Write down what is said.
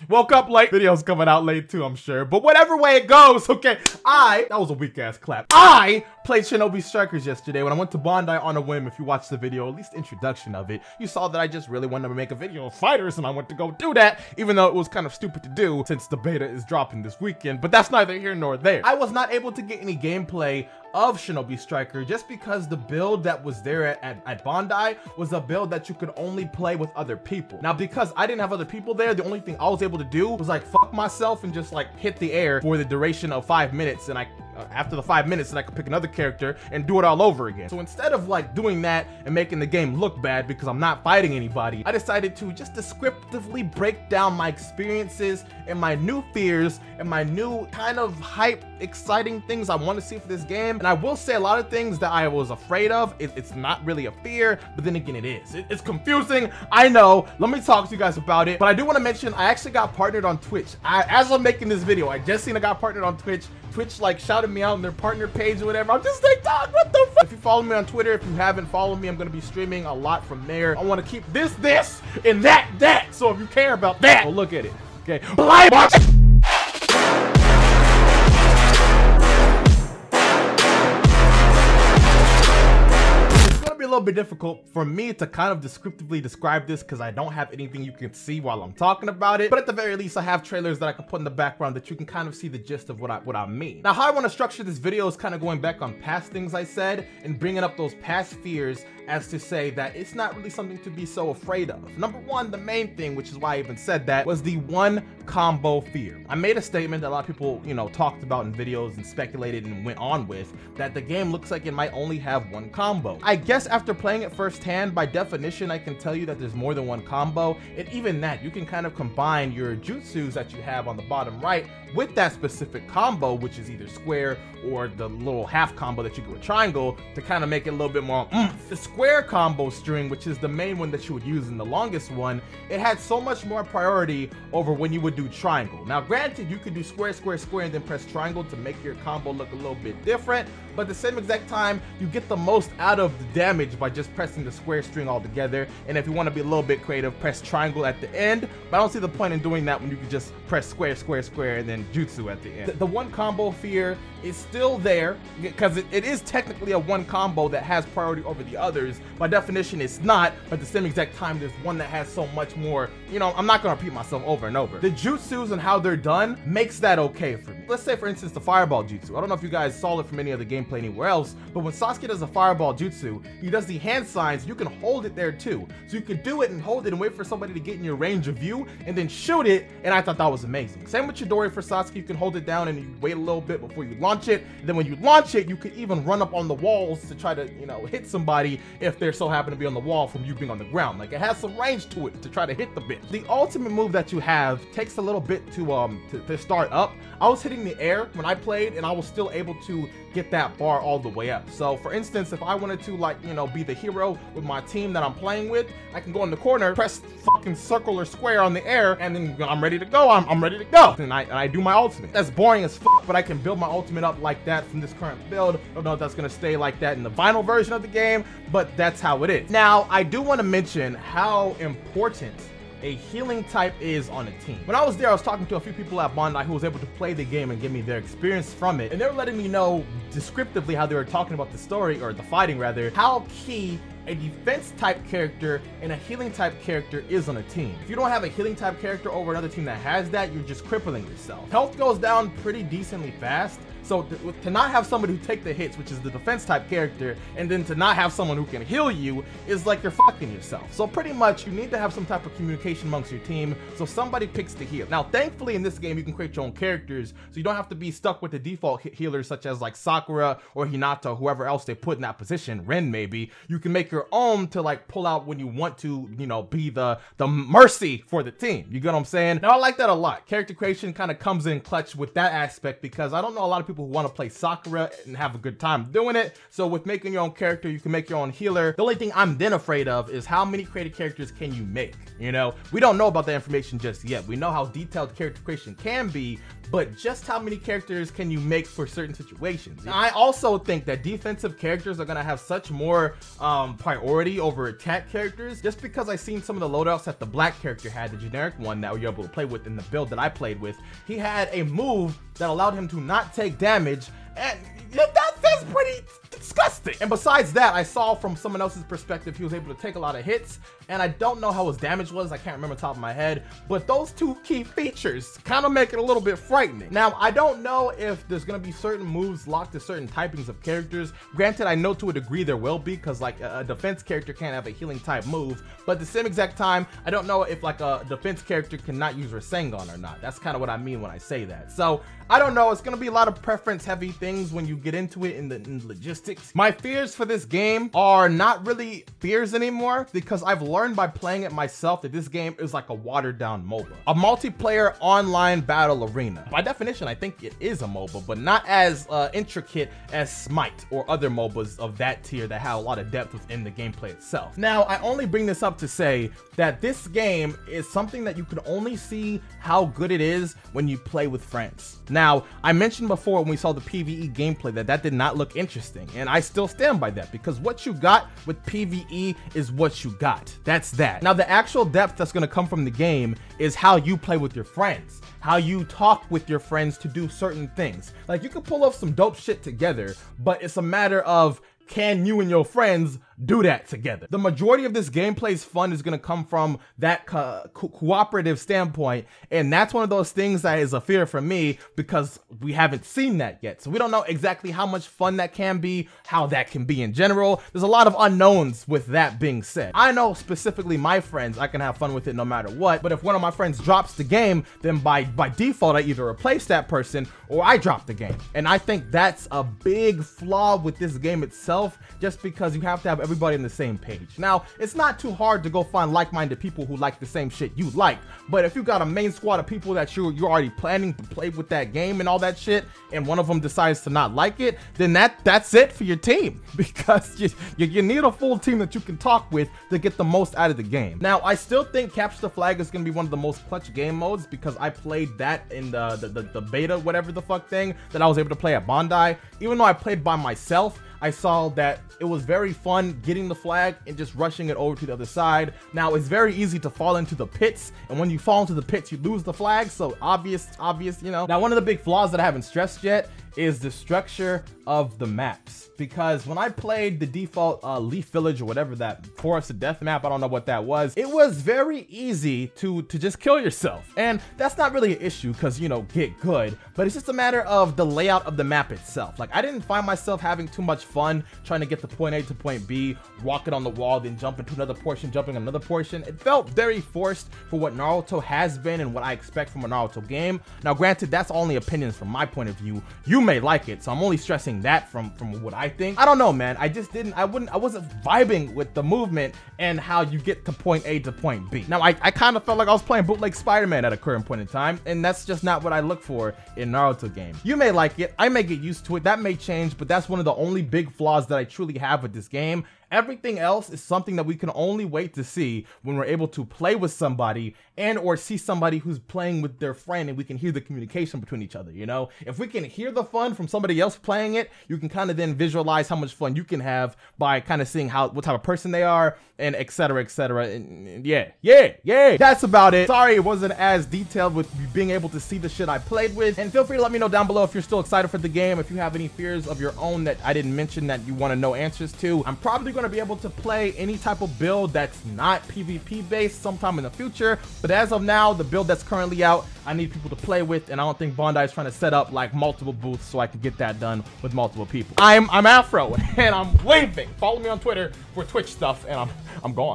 Woke up late. Video's coming out late too, I'm sure. But whatever way it goes, okay. That was a weak ass clap. I played Shinobi Strikers yesterday when I went to Bondi on a whim. If you watched the video, at least the introduction of it, you saw that I just really wanted to make a video of fighters and I went to go do that, even though it was kind of stupid to do since the beta is dropping this weekend. But that's neither here nor there. I was not able to get any gameplay of Shinobi Striker just because the build that was there at Bondi was a build that you could only play with other people. Now, because I didn't have other people there, the only thing I was able to do was like fuck myself and just like hit the air for the duration of 5 minutes, and after the 5 minutes, then I could pick another character and do it all over again. So instead of like doing that and making the game look bad because I'm not fighting anybody, I decided to just descriptively break down my experiences and my new fears and my new kind of hype, exciting things I want to see for this game. And I will say a lot of things that I was afraid of. It's not really a fear, but then again, it is. It's confusing, I know. Let me talk to you guys about it. But I do want to mention, I actually got partnered on Twitch. As I'm making this video, I just seen I got partnered on Twitch. Twitch like shouted me out on their partner page or whatever. I'm just like, dog, what the fuck? If you follow me on Twitter, if you haven't followed me, I'm gonna be streaming a lot from there. I want to keep this, and that. So if you care about that, well, look at it. Okay. A little bit difficult for me to kind of descriptively describe this because I don't have anything you can see while I'm talking about it, but at the very least I have trailers that I can put in the background that you can kind of see the gist of what I mean. Now, how I want to structure this video is kind of going back on past things I said and bringing up those past fears as to say that it's not really something to be so afraid of. Number one, the main thing, which is why I even said that, was the one combo fear. I made a statement that a lot of people, you know, talked about in videos and speculated and went on with, that the game looks like it might only have one combo. I guess after playing it firsthand, by definition, I can tell you that there's more than one combo, and even that, you can kind of combine your jutsus that you have on the bottom right with that specific combo, which is either square or the little half combo that you get with triangle, to kind of make it a little bit more The square combo string, which is the main one that you would use in the longest one, it had so much more priority over when you would do triangle. Now granted, you could do square, square, square, and then press triangle to make your combo look a little bit different, but at the same exact time, you get the most out of the damage by just pressing the square string all together. And if you want to be a little bit creative, press triangle at the end, but I don't see the point in doing that when you can just press square, square, square, and then jutsu at the end. The one combo fear is still there because it is technically a one combo that has priority over the others. By definition, it's not, but at the same exact time, there's one that has so much more. You know, I'm not going to repeat myself over and over. The jutsus and how they're done makes that okay for me. Let's say, for instance, the fireball jutsu. I don't know if you guys saw it from any other gameplay anywhere else, but when Sasuke does a fireball jutsu, he does the hand signs. You can hold it there too. So you can do it and hold it and wait for somebody to get in your range of view and then shoot it. And I thought that was amazing. Same with Chidori for Sasuke. You can hold it down and you wait a little bit before you launch it. And then when you launch it, you could even run up on the walls to try to, you know, hit somebody if they're so happen to be on the wall from you being on the ground. Like, it has some range to it to try to hit the bitch. The ultimate move that you have takes a little bit to start up. I was hitting the air when I played and I was still able to get that bar all the way up. So for instance, if I wanted to, like, you know, be the hero with my team that I'm playing with, I can go in the corner, press fucking circle or square on the air, and then I'm ready to go. I'm ready to go. And I do my ultimate. That's boring as fuck, but I can build my ultimate up like that from this current build. I don't know if that's gonna stay like that in the final version of the game, but that's how it is. Now, I do want to mention how important a healing type is on a team. When I was there, I was talking to a few people at Bondi who was able to play the game and give me their experience from it, and they were letting me know descriptively how they were talking about the story, or the fighting rather, how key a defense type character and a healing type character is on a team. If you don't have a healing type character over another team that has that, you're just crippling yourself. Health goes down pretty decently fast. So to not have somebody who take the hits, which is the defense type character, and then to not have someone who can heal you, is like you're fucking yourself. So pretty much you need to have some type of communication amongst your team, so somebody picks the heal. Now thankfully in this game you can create your own characters, so you don't have to be stuck with the default healers such as like Sakura or Hinata, whoever else they put in that position, Ren maybe. You can make your own to like pull out when you want to, you know, be the mercy for the team. You get what I'm saying? Now I like that a lot. Character creation kind of comes in clutch with that aspect, because I don't know a lot of people who want to play Sakura and have a good time doing it. So with making your own character, you can make your own healer. The only thing I'm then afraid of is how many creative characters can you make? You know, we don't know about that information just yet. We know how detailed character creation can be, but just how many characters can you make for certain situations? I also think that defensive characters are gonna have such more priority over attack characters, just because I've seen some of the loadouts that the black character had, the generic one that you're able to play with in the build that I played with. He had a move that allowed him to not take damage, and that's pretty disgusting. And besides that, I saw from someone else's perspective he was able to take a lot of hits, and I don't know how his damage was. I can't remember top of my head, but those two key features kind of make it a little bit frightening. Now, I don't know if there's going to be certain moves locked to certain typings of characters. Granted, I know to a degree there will be, because like a defense character can't have a healing type move, but at the same exact time, I don't know if like a defense character cannot use Rasengan or not. That's kind of what I mean when I say that. So I don't know. It's going to be a lot of preference heavy things when you get into it in the logistics. My fears for this game are not really fears anymore, because I've learned by playing it myself that this game is like a watered down MOBA, a multiplayer online battle arena. By definition, I think it is a MOBA, but not as intricate as Smite or other MOBAs of that tier that have a lot of depth within the gameplay itself. Now, I only bring this up to say that this game is something that you can only see how good it is when you play with friends. Now, I mentioned before when we saw the PvE gameplay that did not look interesting, and I still stand by that, because what you got with PvE is what you got. That's that. Now, the actual depth that's going to come from the game is how you play with your friends, how you talk with your friends to do certain things. Like, you can pull off some dope shit together, but it's a matter of, can you and your friends do that together? The majority of this gameplay's fun is going to come from that cooperative standpoint, and that's one of those things that is a fear for me, because we haven't seen that yet. So we don't know exactly how much fun that can be, how that can be in general. There's a lot of unknowns with that being said. I know specifically my friends, I can have fun with it no matter what, but if one of my friends drops the game, then by default I either replace that person or I drop the game. And I think that's a big flaw with this game itself, just because you have to have everybody on the same page. Now, it's not too hard to go find like-minded people who like the same shit you like, but if you got a main squad of people that you're already planning to play with that game and all that shit, and one of them decides to not like it, then that's it for your team, because you need a full team that you can talk with to get the most out of the game. Now, I still think Capture the Flag is going to be one of the most clutch game modes, because I played that in the beta, whatever the fuck thing, that I was able to play at Bondi. Even though I played by myself, I saw that it was very fun getting the flag and just rushing it over to the other side. Now, it's very easy to fall into the pits, and when you fall into the pits, you lose the flag, so obvious, you know. Now, one of the big flaws that I haven't stressed yet is the structure of the maps, because when I played the default Leaf Village or whatever, that Forest of Death map, I don't know what that was, it was very easy to just kill yourself, and that's not really an issue, because, you know, get good, but it's just a matter of the layout of the map itself. Like, I didn't find myself having too much fun trying to get to point A to point B, walk it on the wall, then jump into another portion, jumping another portion. It felt very forced for what Naruto has been and what I expect from a Naruto game. Now, granted, that's only opinions from my point of view. You may like it, so I'm only stressing that from what I think. I don't know, man. I wasn't vibing with the movement and how you get to point A to point B. Now, I kind of felt like I was playing bootleg Spider-Man at a current point in time, and that's just not what I look for in Naruto games. You may like it, I may get used to it, that may change, but that's one of the only big flaws that I truly have with this game. Everything else is something that we can only wait to see when we're able to play with somebody and or see somebody who's playing with their friend, and we can hear the communication between each other, you know? If we can hear the fun from somebody else playing it, you can kind of then visualize how much fun you can have by kind of seeing what type of person they are, and etc, and yeah, that's about it. Sorry it wasn't as detailed with being able to see the shit I played with, and feel free to let me know down below if you're still excited for the game, if you have any fears of your own that I didn't mention that you want to know answers to. I'm probably going to be able to play any type of build that's not PvP based sometime in the future, but as of now, the build that's currently out, I need people to play with, and I don't think Bondi is trying to set up like multiple booths so I can get that done with multiple people. I'm Afro and I'm waving. Follow me on Twitter for Twitch stuff, and I'm gone.